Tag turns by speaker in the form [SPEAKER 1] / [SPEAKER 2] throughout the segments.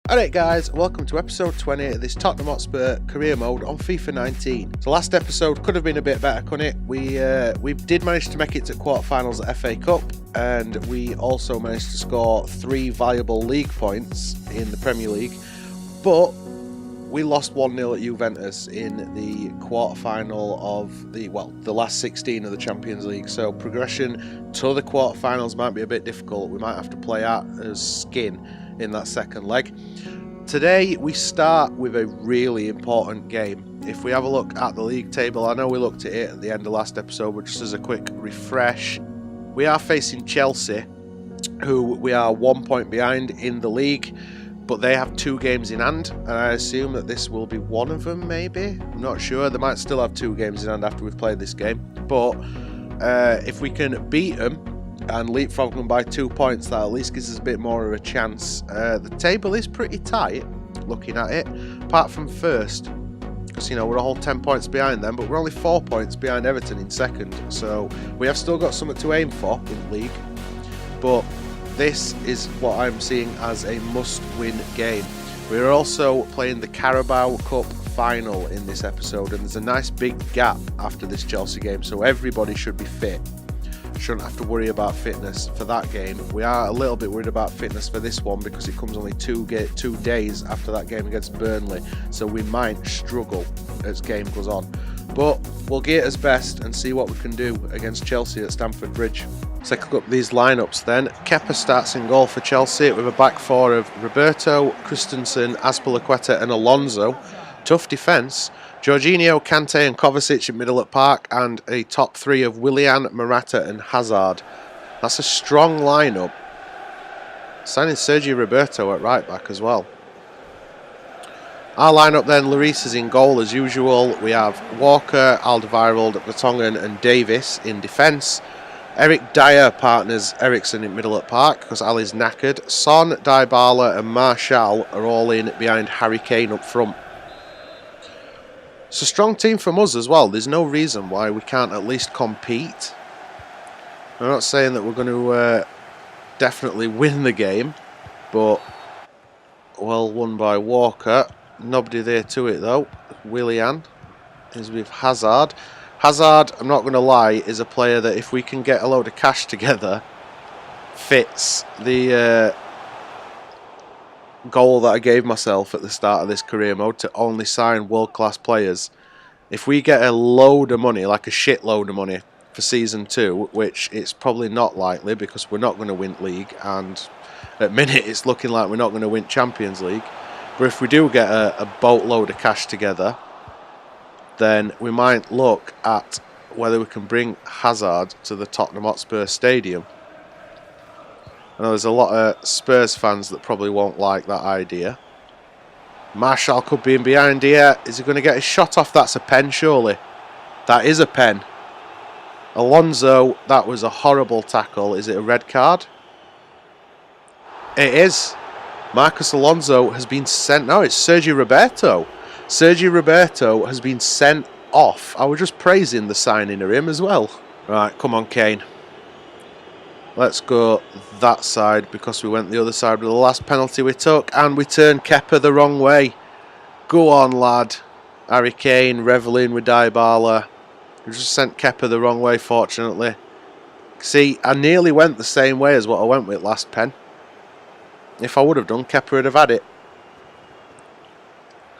[SPEAKER 1] Alright guys, welcome to episode 20 of this Tottenham Hotspur career mode on FIFA 19. So last episode could have been a bit better, couldn't it? We did manage to make it to quarterfinals at FA Cup, and we also managed to score 3 valuable league points in the Premier League, but we lost 1-0 at Juventus in the quarterfinal of the last 16 of the Champions League. So progression to the quarterfinals might be a bit difficult. We might have to play out as skin in that second leg. Today we start with a really important game. If we have a look at the league table, I know we looked at it at the end of last episode, but just as a quick refresh, we are facing Chelsea, who we are 1 point behind in the league, but they have 2 games in hand, and I assume that this will be one of them, maybe? I'm not sure. They might still have 2 games in hand after we've played this game, but if we can beat them and leapfrog them by 2 points, that at least gives us a bit more of a chance. The table is pretty tight, looking at it, apart from first, because we're a whole 10 points behind them, but we're only 4 points behind Everton in second, so we have still got something to aim for in the league. But this is what I'm seeing as a must-win game. We're also playing the Carabao Cup final in this episode, and there's a nice big gap after this Chelsea game, so everybody should be fit. Shouldn't have to worry about fitness for that game. We are a little bit worried about fitness for this one because it comes only 2 days after that game against Burnley, so we might struggle as game goes on. But we'll give it as best and see what we can do against Chelsea at Stamford Bridge. Let's take a look at these lineups then. Kepa starts in goal for Chelsea with a back 4 of Roberto, Christensen, Azpilicueta and Alonso. Tough defence. Jorginho, Kante and Kovacic in middle at park, and a top 3 of Willian, Morata and Hazard. That's a strong lineup. Signing Sergio Roberto at right back as well. Our lineup then, Lloris is in goal as usual. We have Walker, Alderweireld, Vertonghen and Davis in defence. Eric Dyer partners Ericsson in middle at park because Ali's knackered. Son, Dybala and Martial are all in behind Harry Kane up front. It's a strong team from us as well. There's no reason why we can't at least compete. I'm not saying that we're going to definitely win the game, but well won by Walker. Nobody there to it though. Willian is with Hazard. Hazard, I'm not going to lie, is a player that if we can get a load of cash together, fits the goal that I gave myself at the start of this career mode to only sign world-class players. If we get a load of money, like a shitload of money for season 2, which it's probably not likely because we're not going to win league, and at minute it's looking like we're not going to win Champions League, but if we do get a boatload of cash together, then we might look at whether we can bring Hazard to the Tottenham Hotspur Stadium. I know there's a lot of Spurs fans that probably won't like that idea. Martial could be in behind here. Is he going to get his shot off? That's a pen, surely. That is a pen. Alonso, that was a horrible tackle. Is it a red card? It is. Marcos Alonso has been sent... No, it's Sergio Roberto. Sergio Roberto has been sent off. I was just praising the signing of him as well. Right, come on, Kane. Let's go that side because we went the other side with the last penalty we took, and we turned Kepa the wrong way. Go on, lad. Harry Kane reveling with Dybala. We just sent Kepa the wrong way, fortunately. See, I nearly went the same way as what I went with last pen. If I would have done, Kepa would have had it.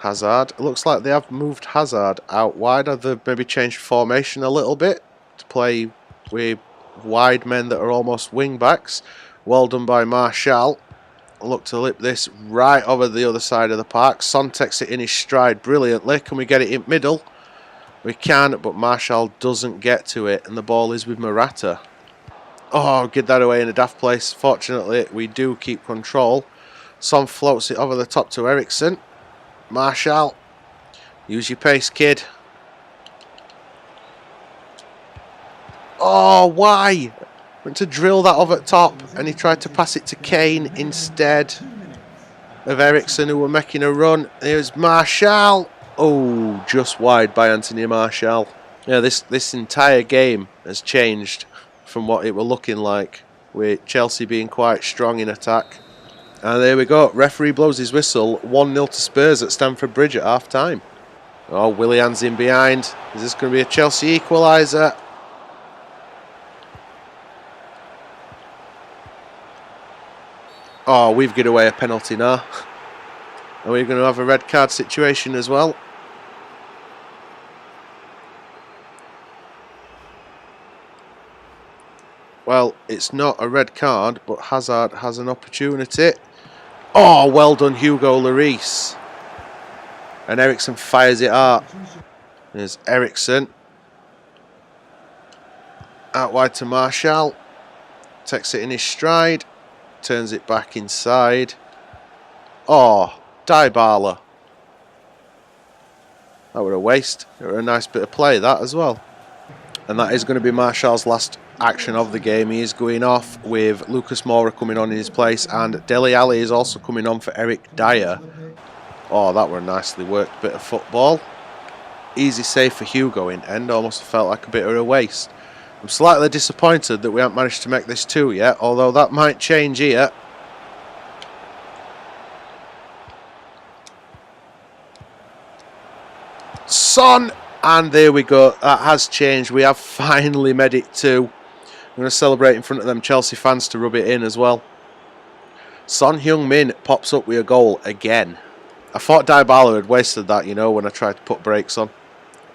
[SPEAKER 1] Hazard. It looks like they have moved Hazard out wide. They've maybe changed formation a little bit to play with wide men that are almost wing backs. Well done by Martial. Look to lip this right over the other side of the park. Son takes it in his stride brilliantly. Can we get it in middle? We can, but Martial doesn't get to it, and the ball is with Morata. Oh, get that away in a daft place. Fortunately, we do keep control. Son floats it over the top to Ericsson. Martial, use your pace, kid. Oh, why? Went to drill that over the top, and he tried to pass it to Kane instead of Ericsson, who were making a run. Here's Martial. Oh, just wide by Anthony Martial. Yeah, this entire game has changed from what it were looking like, with Chelsea being quite strong in attack. And there we go. Referee blows his whistle. 1-0 to Spurs at Stamford Bridge at half time. Oh, Willian's in behind. Is this going to be a Chelsea equaliser? Oh, we've given away a penalty now. Are we going to have a red card situation as well? Well, it's not a red card, but Hazard has an opportunity. Oh, well done, Hugo Lloris. And Ericsson fires it out. There's Ericsson. Out wide to Martial. Takes it in his stride. Turns it back inside. Oh, Dybala. That was a waste. It was a nice bit of play, that as well. And that is going to be Martial's last action of the game. He is going off with Lucas Moura coming on in his place, and Dele Alli is also coming on for Eric Dyer. Oh, that were a nicely worked bit of football. Easy save for Hugo in end. Almost felt like a bit of a waste. I'm slightly disappointed that we haven't managed to make this 2 yet, although that might change here. Son! And there we go. That has changed. We have finally made it 2. I'm going to celebrate in front of them Chelsea fans to rub it in as well. Son Heung-min pops up with a goal again. I thought Dybala had wasted that, you know, when I tried to put brakes on.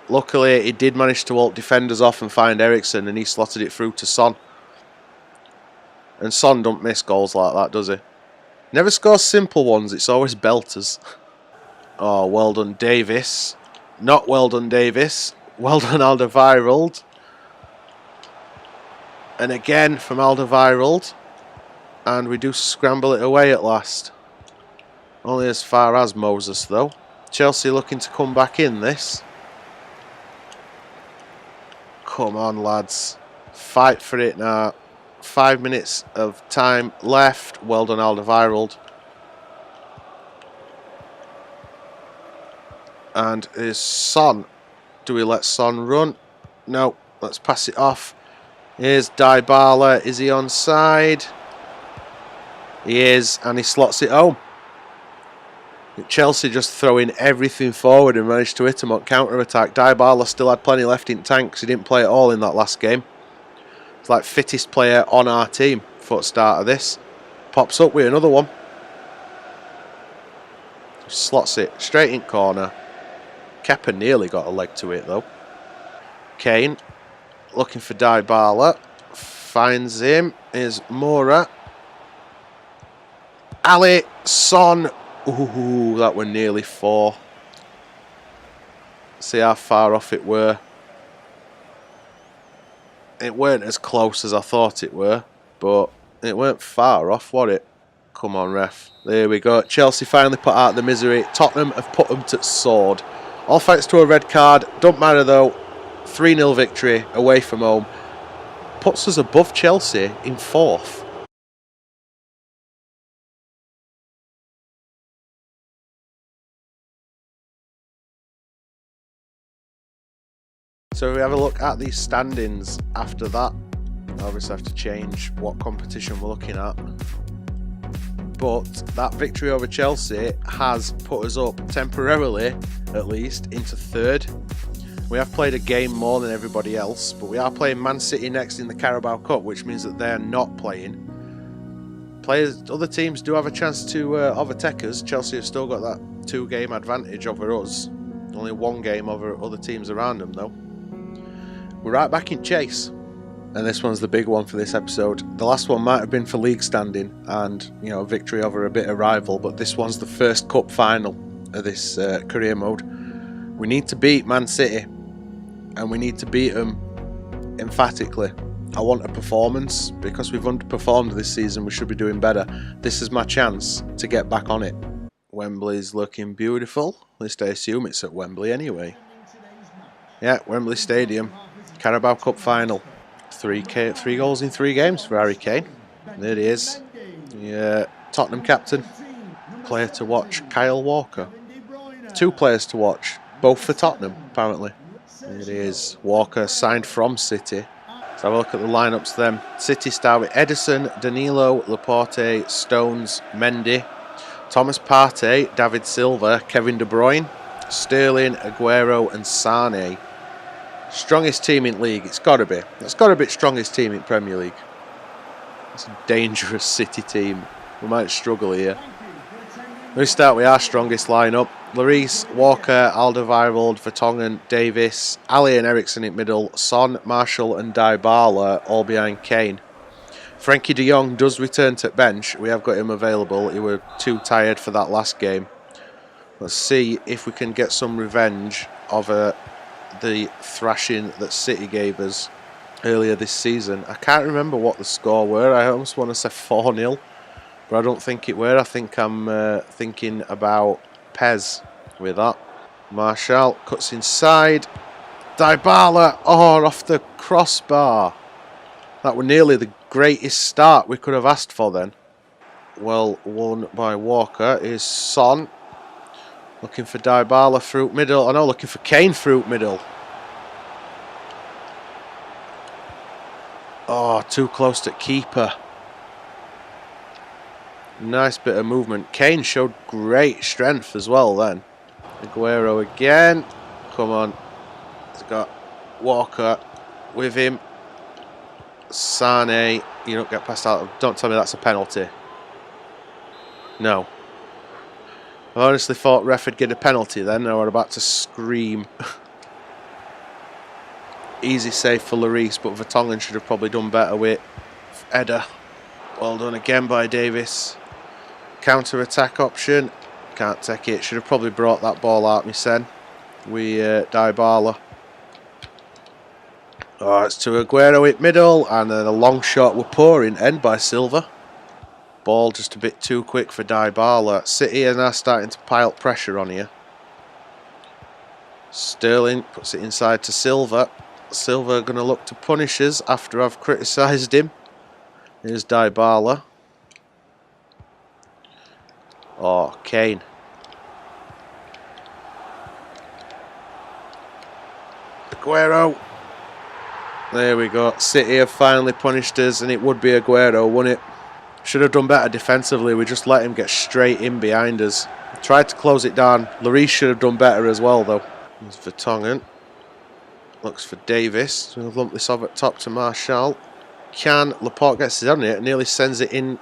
[SPEAKER 1] Luckily, he did manage to ult defenders off and find Ericsson, and he slotted it through to Son. And Son don't miss goals like that, does he? Never scores simple ones, it's always belters. Oh, well done, Davis. Not well done, Davis. Well done, Alderweireld. And again from Alderweireld. And we do scramble it away at last. Only as far as Moses, though. Chelsea looking to come back in this. Come on, lads. Fight for it now. 5 minutes of time left. Well done, Alderweireld. And is Son. Do we let Son run? No. Let's pass it off. Here's Dybala. Is he onside? He is. And he slots it home. Chelsea just throwing everything forward and managed to hit him on counter-attack. Dybala still had plenty left in tank because he didn't play at all in that last game. It's like fittest player on our team for the start of this. Pops up with another one. Slots it straight in corner. Kepa nearly got a leg to it though. Kane looking for Dybala. Finds him. Here's Moura. Ali. Son. Ooh, that were nearly 4. See how far off it were. It weren't as close as I thought it were, but it weren't far off, was it? Come on, ref. There we go. Chelsea finally put out the misery. Tottenham have put them to sword. All thanks to a red card. Don't matter though. 3-0 victory away from home. Puts us above Chelsea in 4th. So we have a look at the standings after that. Obviously have to change what competition we're looking at. But that victory over Chelsea has put us up temporarily, at least, into 3rd. We have played a game more than everybody else, but we are playing Man City next in the Carabao Cup, which means that they're not playing. Other teams do have a chance to overtake us. Chelsea have still got that 2-game advantage over us. Only 1 game over other teams around them, though. We're right back in chase. And this one's the big one for this episode. The last one might have been for league standing and, you know, victory over a bitter rival, but this one's the first cup final of this career mode. We need to beat Man City, and we need to beat them emphatically. I want a performance. Because we've underperformed this season, we should be doing better. This is my chance to get back on it. Wembley's looking beautiful. At least I assume it's at Wembley anyway. Yeah, Wembley Stadium. Carabao Cup final. 3 goals in 3 games for Harry Kane. There he is. Yeah, Tottenham captain. Player to watch, Kyle Walker. 2 players to watch, both for Tottenham, apparently. There he is. Walker signed from City. So have a look at the lineups then. City start with Ederson, Danilo, Laporte, Stones, Mendy, Thomas Partey, David Silva, Kevin De Bruyne, Sterling, Aguero and Sane. Strongest team in league, it's got to be. It's got to be strongest team in Premier League. It's a dangerous City team. We might struggle here. We start with our strongest lineup. Lloris, Walker, Alderweireld, Vertonghen, Davis, Ali and Eriksen in middle, Son, Marshall and Dybala all behind Kane. Frankie de Jong does return to bench. We have got him available. He were too tired for that last game. Let's see if we can get some revenge of the thrashing that City gave us earlier this season. I can't remember what the score were. I almost want to say 4-0, but I don't think it were. I think I'm thinking about Pez with that. Martial cuts inside. Dybala, off the crossbar. That were nearly the greatest start we could have asked for then. Well won by Walker is Son. Looking for Dybala through middle. Oh no, looking for Kane through middle. Oh, too close to keeper. Nice bit of movement. Kane showed great strength as well then. Aguero again. Come on. He's got Walker with him. Sane. You don't get past out. Don't tell me that's a penalty. No. I honestly thought ref would get a penalty then. I were about to scream. Easy save for Lloris, but Vertonghen should have probably done better with Eder. Well done again by Davis. Counter-attack option. Can't take it. Should have probably brought that ball out me sen. We Dybala. Oh, it's to Aguero in middle, and then a long shot we're pouring end by Silva. Ball just a bit too quick for Dybala. City are now starting to pile pressure on here. Sterling puts it inside to Silva. Silva going to look to punish us after I've criticised him. Here's Dybala. Oh, Kane. Aguero. There we go. City have finally punished us, and it would be Aguero, wouldn't it? Should have done better defensively. We just let him get straight in behind us. Tried to close it down. Lloris should have done better as well, though. There's Vertonghen. Looks for Davis. We'll lump this off at top to Martial. Laporte gets it on it and nearly sends it in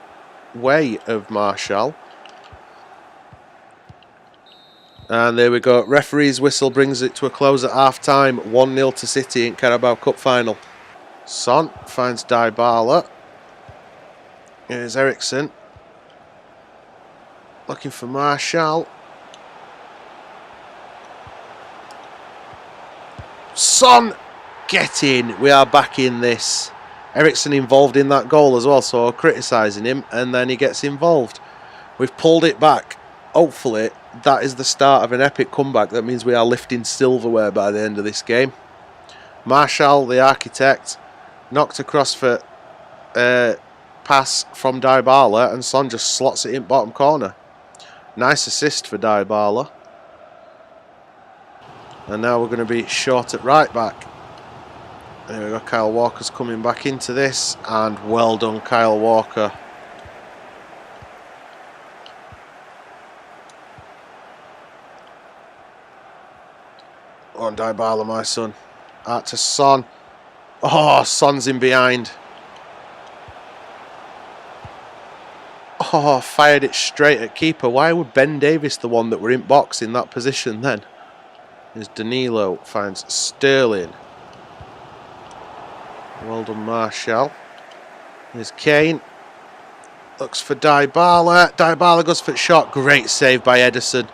[SPEAKER 1] way of Martial. And there we go. Referee's whistle brings it to a close at half-time. 1-0 to City in Carabao Cup final. Son finds Dybala. Here's Eriksen. Looking for Martial. Son! Get in. We are back in this. Eriksen involved in that goal as well, so criticising him, and then he gets involved. We've pulled it back. Hopefully, that is the start of an epic comeback. That means we are lifting silverware by the end of this game. Martial, the architect, knocked across for pass from Dybala, and Son just slots it in bottom corner. Nice assist for Dybala. And now we're going to be short at right back. There we go, Kyle Walker's coming back into this, and well done Kyle Walker. On Dybala, my son. Out to Son. Oh, Son's in behind. Oh, fired it straight at keeper. Why would Ben Davis the one that were in box in that position then? There's Danilo, finds Sterling. Well done, Martial. There's Kane. Looks for Dybala. Dybala goes for the shot. Great save by Ederson.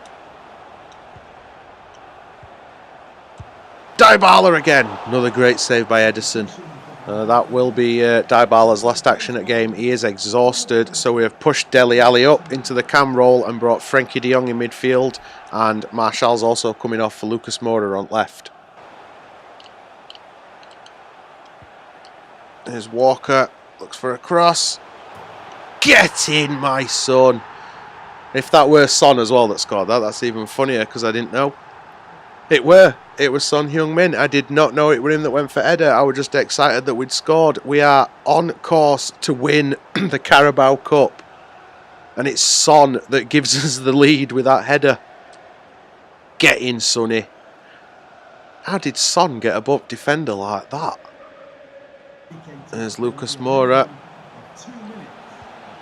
[SPEAKER 1] Dybala again. Another great save by Ederson. That will be Dybala's last action at game. He is exhausted, so we have pushed Dele Alli up into the cam roll and brought Frankie de Jong in midfield, and Martial's also coming off for Lucas Moura on left. There's Walker, looks for a cross. Get in, my son. If that were Son as well that scored that, that's even funnier because I didn't know. It were. It was Son Heung-min. I did not know it was him that went for header. I was just excited that we'd scored. We are on course to win the Carabao Cup. And it's Son that gives us the lead with that header. Get in, Sonny. How did Son get above defender like that? There's Lucas Moura.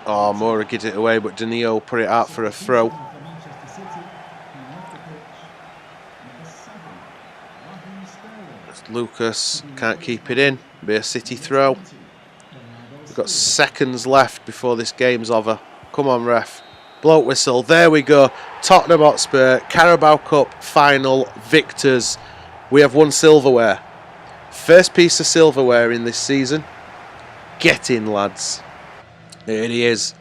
[SPEAKER 1] Oh, Moura gives it away, but Danilo put it out for a throw. Lucas can't keep it in. Be a City throw. We've got seconds left before this game's over. Come on, ref. Blow whistle. There we go. Tottenham Hotspur, Carabao Cup final victors. We have won silverware. First piece of silverware in this season. Get in, lads. Here he is.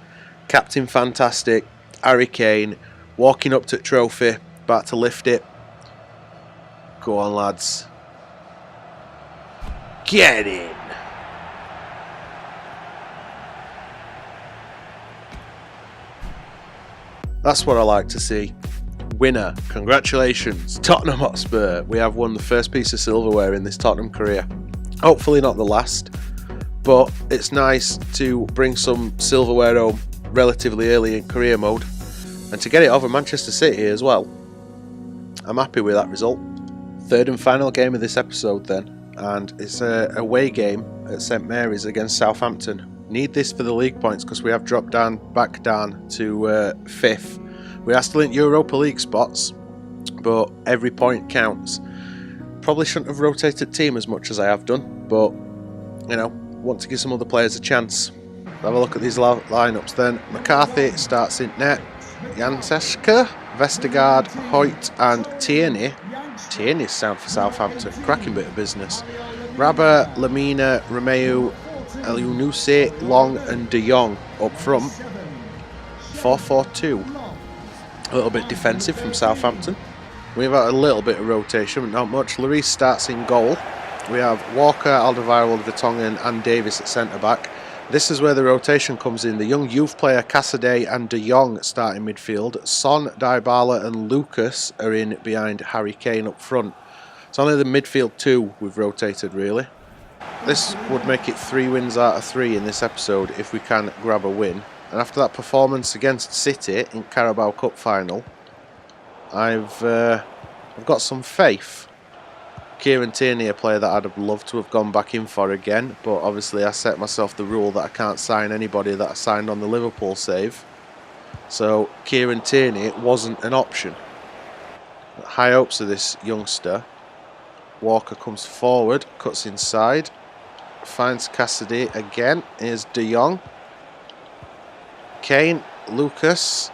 [SPEAKER 1] Captain Fantastic. Harry Kane. Walking up to the trophy. About to lift it. Go on, lads. Get in. That's what I like to see. Winner. Congratulations. Tottenham Hotspur. We have won the first piece of silverware in this Tottenham career. Hopefully not the last. But it's nice to bring some silverware home relatively early in career mode. And to get it over Manchester City as well. I'm happy with that result. Third and final game of this episode then. And it's a away game at St Mary's against Southampton. Need this for the league points because we have dropped back down to 5th. We are still in Europa League spots, but every point counts. Probably shouldn't have rotated team as much as I have done, but you know, want to give some other players a chance. Have a look at these lineups then. McCarthy starts in net. Janseska, Vestergaard, Hoyt and Tierney. Tierney's sound for Southampton. Cracking bit of business. Rabba, Lamina, Romeu, El-Yunusi, Long and De Jong up front. 4-4-2. A little bit defensive from Southampton. We've had a little bit of rotation, but not much. Lloris starts in goal. We have Walker, Alderweireld, Vertonghen and Davis at centre-back. This is where the rotation comes in. The young youth player Cassidy and De Jong start in midfield. Son, Dybala and Lucas are in behind Harry Kane up front. It's only the midfield two we've rotated really. This would make it 3 wins out of 3 in this episode if we can grab a win. And after that performance against City in Carabao Cup final, I've got some faith. Kieran Tierney, a player that I'd have loved to have gone back in for again, but obviously I set myself the rule that I can't sign anybody that I signed on the Liverpool save. So Kieran Tierney wasn't an option. High hopes of this youngster. Walker comes forward, cuts inside, finds Cassidy again. Here's De Jong. Kane, Lucas.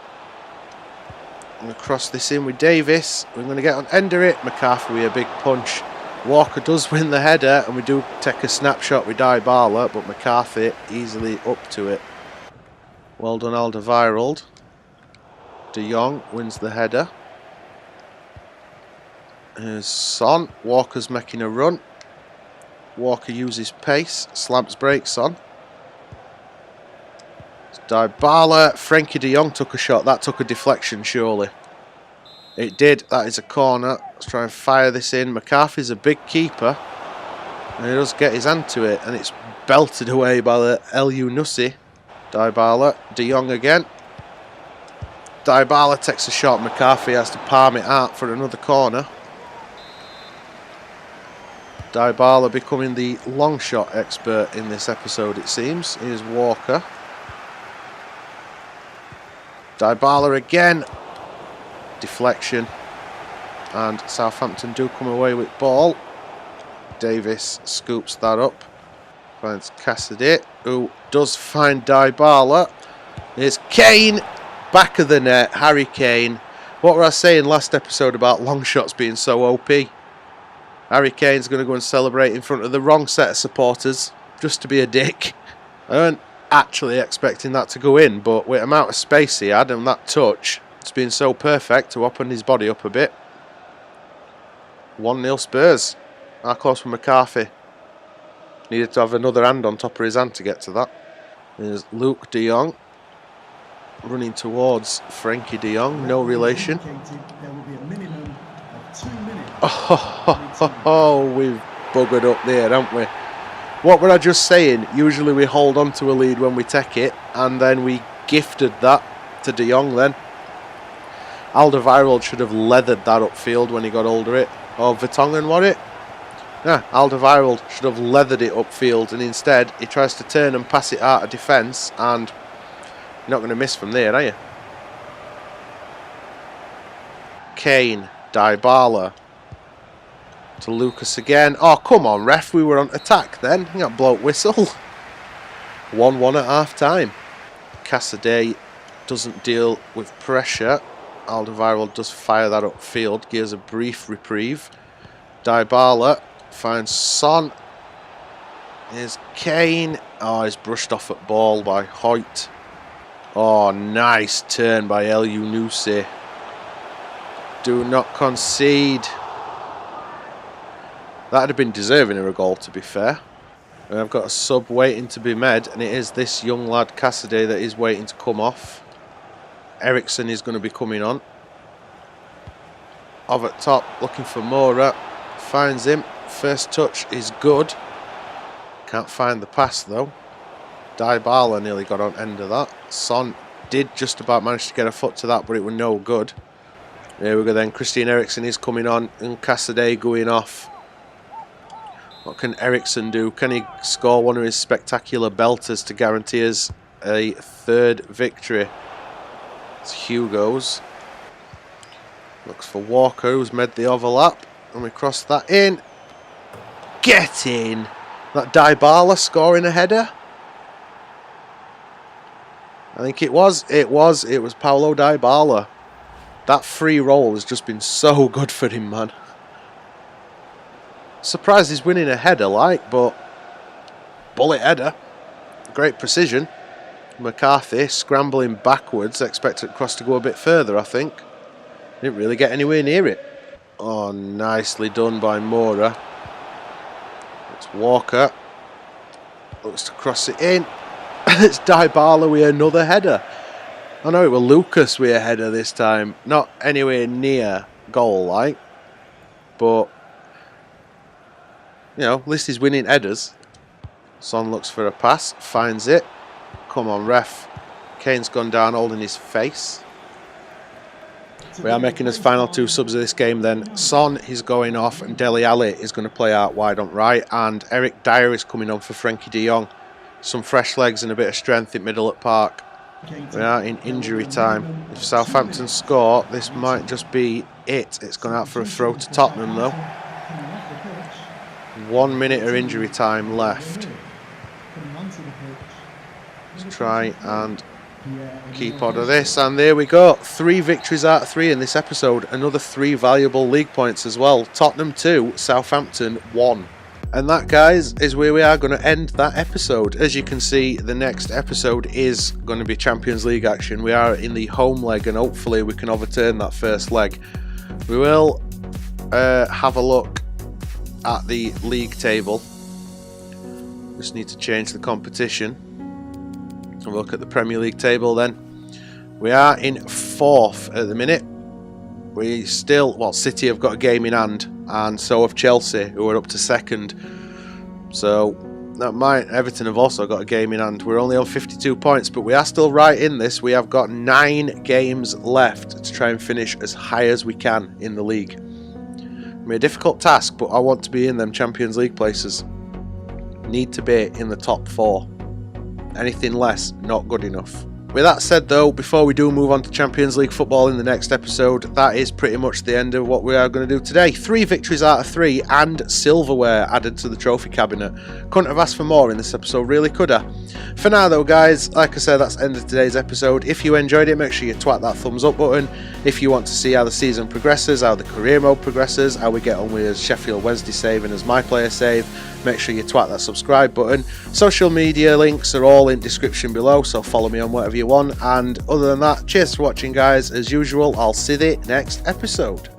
[SPEAKER 1] I'm going to cross this in with Davis. We're going to get on Ender it. McCarthy with a big punch. Walker does win the header and we do take a snapshot with Dybala, but McCarthy easily up to it. Well done, Alderweireld. De Jong wins the header. Here's Son. Walker's making a run. Walker uses pace. Slabs brakes on. Dybala. Frenkie de Jong took a shot. That took a deflection, surely. It did. That is a corner. Let's try and fire this in. McCarthy's a big keeper. And he does get his hand to it. And it's belted away by the El-Yunusi. Dybala. De Jong again. Dybala takes a shot. McCarthy has to palm it out for another corner. Dybala becoming the long shot expert in this episode, it seems. Here's Walker. Dybala again. Deflection. And Southampton do come away with ball. Davis scoops that up. Finds Cassidy, who does find Dybala. Here's Kane. Back of the net. Harry Kane. What were I saying last episode about long shots being so OP? Harry Kane's going to go and celebrate in front of the wrong set of supporters, just to be a dick. I weren't actually expecting that to go in, but with the amount of space he had and that touch, it's been so perfect to open his body up a bit. 1-0 Spurs. How close from McCarthy? Needed to have another hand on top of his hand to get to that. There's Luke de Jong running towards Frenkie de Jong, no relation.
[SPEAKER 2] There will be a minimum of 2 minutes
[SPEAKER 1] Oh, we've buggered up there, haven't we? What were I just saying? Usually we hold on to a lead when we take it, and then we gifted that to De Jong then. Alderweireld should have leathered that upfield when he got hold of it. Or Vertonghen, was it? Yeah, Alderweireld should have leathered it upfield, and instead he tries to turn and pass it out of defence, and you're not going to miss from there, are you? Kane, Dybala to Lucas again. Oh, come on, ref, we were on attack then. You got bloke whistle. 1-1 at half time. Cassidy doesn't deal with pressure. Alderweireld does fire that upfield, gives a brief reprieve. Dybala finds Son. Here's Kane. Oh, he's brushed off at ball by Hoyt. Oh, nice turn by El Yunusi. Do not concede. That would have been deserving of a goal, to be fair. And I've got a sub waiting to be made, and it is this young lad Cassidy that is waiting to come off. Ericsson is going to be coming on. Over at top, looking for Mora. Finds him. First touch is good. Can't find the pass though. Dybala nearly got on end of that. Son did just about manage to get a foot to that, but it was no good. There we go then. Christian Eriksen is coming on, and Cassidy going off. What can Ericsson do? Can he score one of his spectacular belters to guarantee us a third victory? It's Hugo's. Looks for Walker, who's made the overlap. And we cross that in. Get in! That Dybala scoring a header? I think it was. It was Paulo Dybala. That free roll has just been so good for him, man. Surprised he's winning a header, but bullet header. Great precision. McCarthy scrambling backwards, expected cross to go a bit further, I think. Didn't really get anywhere near it. Oh, nicely done by Mora. It's Walker. Looks to cross it in. It's Dybala with another header. I know it was Lucas with a header this time. Not anywhere near goal, but you know, at least he's winning headers. Son looks for a pass, finds it. Come on, ref. Kane's gone down holding his face. We are making his final two subs of this game then. Son is going off, and Dele Alli is going to play out wide on right, and Eric Dyer is coming on for Frankie de Jong. Some fresh legs and a bit of strength in middle at Park. We are in injury time. If Southampton score, this might just be it. It's gone out for a throw to Tottenham though. 1 minute of injury time left. Let's try and keep on of this, and there we go. 3 victories out of 3 in this episode. Another 3 valuable league points as well. Tottenham 2, Southampton 1. And that, guys, is where we are going to end that episode. As you can see, the next episode is going to be Champions League action. We are in the home leg, and hopefully we can overturn that first leg. We will have a look at the league table. Just need to change the competition. Have a look at the Premier League table then. We are in 4th at the minute. We still, well, City have got a game in hand, and so have Chelsea, who are up to 2nd. So that might, Everton have also got a game in hand. We're only on 52 points, but we are still right in this. We have got 9 games left to try and finish as high as we can in the league. It'll be a difficult task, but I want to be in them Champions League places. Need to be in the top 4. Anything less, not good enough. With that said though, before we do move on to Champions League football in the next episode, that is pretty much the end of what we are going to do today. 3 victories out of 3 and silverware added to the trophy cabinet. Couldn't have asked for more in this episode, really, could I? For now though, guys, like I said, that's the end of today's episode. If you enjoyed it, make sure you twat that thumbs up button. If you want to see how the season progresses, how the career mode progresses, how we get on with Sheffield Wednesday save and as my player save, make sure you twat that subscribe button. Social media links are all in description below, so follow me on whatever you want. And other than that, cheers for watching, guys. As usual, I'll see you next episode.